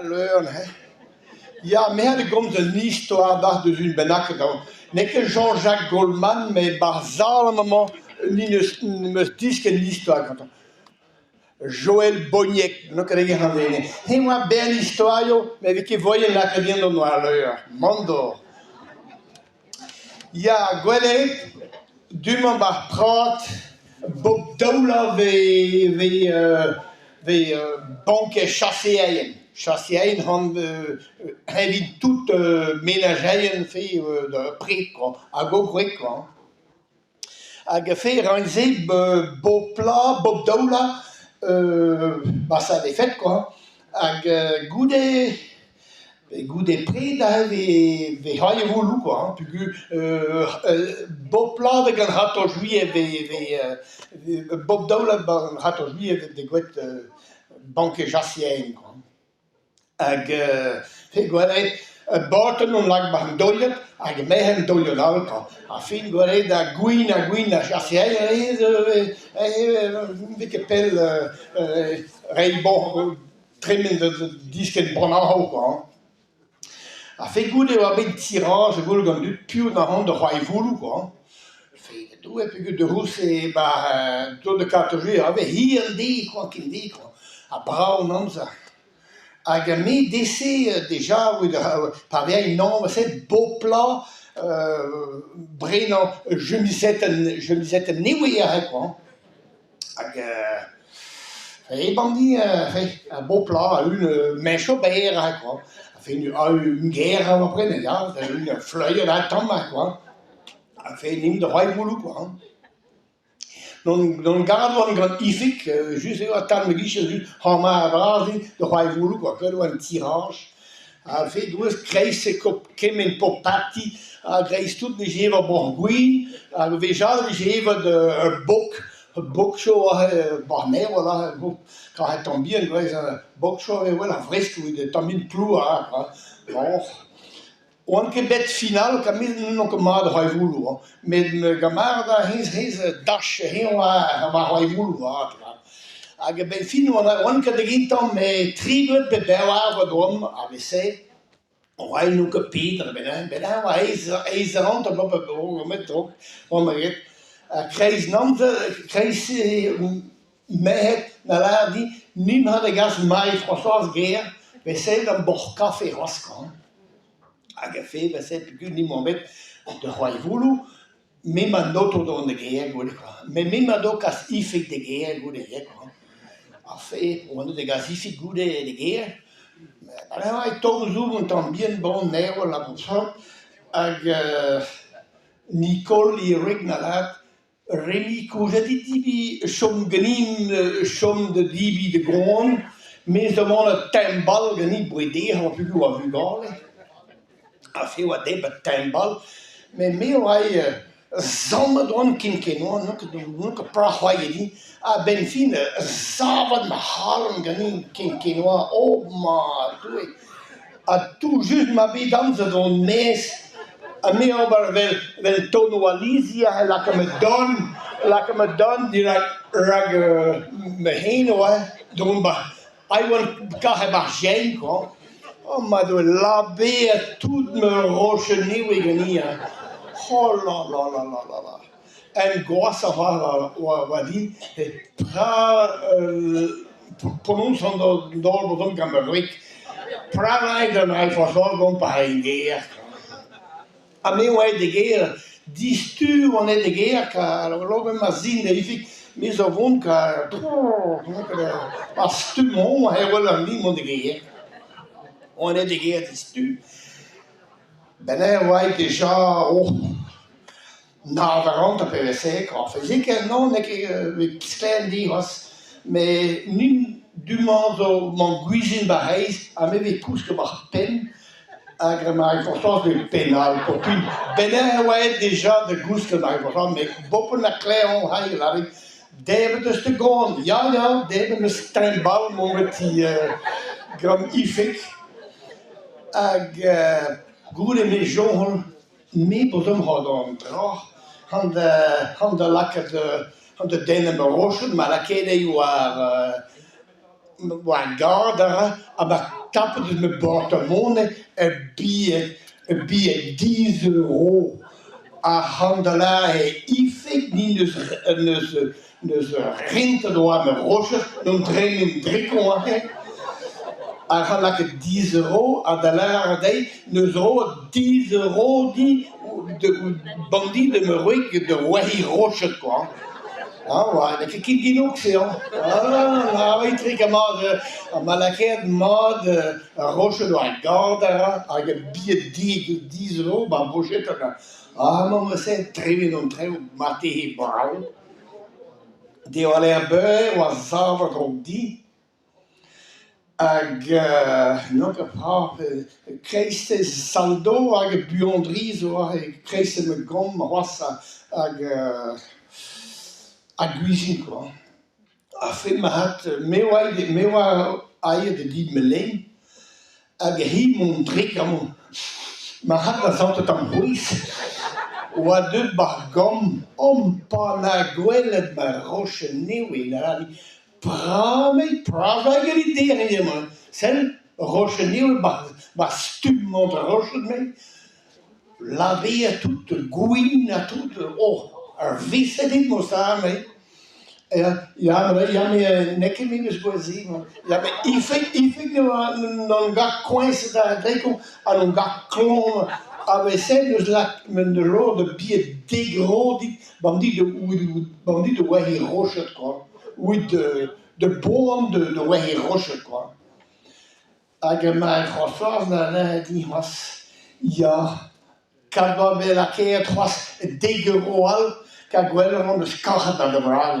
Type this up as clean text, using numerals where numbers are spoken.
Learn, hè. Ja, mais had komt een histoire daar dus een benakken dan. Niet Jean-Jacques Goldman, mais basalement une disque une histoire. Joël Boniek, non que rien à dire. Et moi, belle histoire, mais qui voyait la carrière de noir l'heure. Mondo. Ja, Gwellet, du man bar Prat, Bob Doula ve Banquet chaseerien. Chaseerien hij wie tout ménageien fait de Prat, quoi, à go grec, quoi. Hag fait ranzé Bob Plat, Bob Doula, bah ça avait fait, quoi. Hag goude Goude Prat, daar we haaien voelen, quoi. Bob Plat een had ons wie Bob Doula had ons wie de goed banque chassien, quoi. Ag fe gwared Barton on lag bach doilet, ag mehen doilet alka. A fin gwared a gwin a chassien, vike pel reibon trimmen de disken bronau, quoi. A fait goûter à ben tirage, je voulais gagner plus dans hand de roi voulu, quoi. Fait tout et puis de rousse et bah tout de catégorie avait hier dit quoi qu'il dit, quoi. À Brown non ça. A gagné d'essai déjà oui par bien non c'est beau plat Brennan je me disais néoué quoi. Et bandit fait un beau plat une mèche au beurre, quoi. Fait une guerre après, une fleuille à tombe, quoi. A fait une de roi voulu, quoi. Non garde un grand ifik, juste à temps de guichet, juste à brasi de roi voulu, quoi. Que un tirage. A fait deux creise kemen pour parti, a creise toutes les géves bourguin, a déjà les géves de bokshow barnet voilà quand elle tombe bien bokshow voilà fresque de tombe plus bon on que bet final comme non comme mal high voulu mais me gamarda his dash heel va high voulu a que ben fin on que de gintam mais tribe de bella vadom avesse on nu que Peter ben va is rond op met op on me krijs mehet na ladi nim had gas mai François Guerre we say dan boch café raskan a café we say que ni moment de roi voulu mais man d'auto dans de guerre quoi mais même do cas ifik de guerre quoi a fait on de gas ifik good de guerre mais là il tombe zoom bien bon nerf la pour ag Nicole et Rick nalat Remi Gallou som genim som de dibi de grond, mais de mon timbal geni brede ha pu a vu gale. A fait wat de timbal, mais me wai zamadron kinkeno no que pra di a ben fin savad ma halen geni kinkeno oh ma tu a tout juste ma bidam de don mes a me over wel tono Alicia la que me don die rag me heen doen ba I want ka ba geen quoi oh ma do la be tout me roche nieuwe genia oh la en gossa va di pra pour ons on door kan me rik pra dan I verzorgen pa guerre a me ouais de guerre distu on est de guerre car alors ma zine il mais au fond car parce que mon et voilà mon de guerre on est de guerre distu ben ouais déjà oh na 40 PVC quoi faisait que non que klein dit mais ni du monde mon cuisine bahais a me ve pousse que par peine agremaak vooral de penal popin benen wij déjà de goût que mij vooral mais boppen na klein hij laat ik deben dus te gaan ja deben een steinbal met die gram ifik ag goede maison mee bosom hadden draag han de lakker de denen beroschen maar la kede you are garder aber tappen de me portemone een billet 10 euro a handelaar ifik die dus rente door mijn roosje, dan train in 3 kon a gaan lekker 10 euro a dollar day, dus 10 euro die de bandit de me ruik de wahi roosje quoi. Ah ouais, dat kan die ook zo. Ah, nou, ik trek een malaket mod, een roosje door een garde, een billet 10 euro, maar bojet er. Ah, maar we zijn trein en trein, maar tegen brouw. Die al erbij was zaterdag ook die. Nog een paar, kreeg saldo, ag buanderie, zo, kreeg me gom, was a cuisine, quoi. Après, mewa aie de die meleen, ag hi mon trek am, ma hat was altijd am huis, wa de bar gom, pa na gwelet ma roche newe, na Prame grideren, man. Sen roche nieuwe, maar stum de roche mee. Laver toute gouine, toute, visse dit moest aan mee. Ja, maar nekken minus boezie, man. Ja, maar ik non ga coince daar dreko, en non ga klon. Ave sen dus la men de rode bier degro dit, bandit de wahi roche quoi. With de boom de wahi roche quoi. Ag mijn grootvader die was ja, kad wa be la keer was degro al. Kijk wel, want de skagget aan de vraag.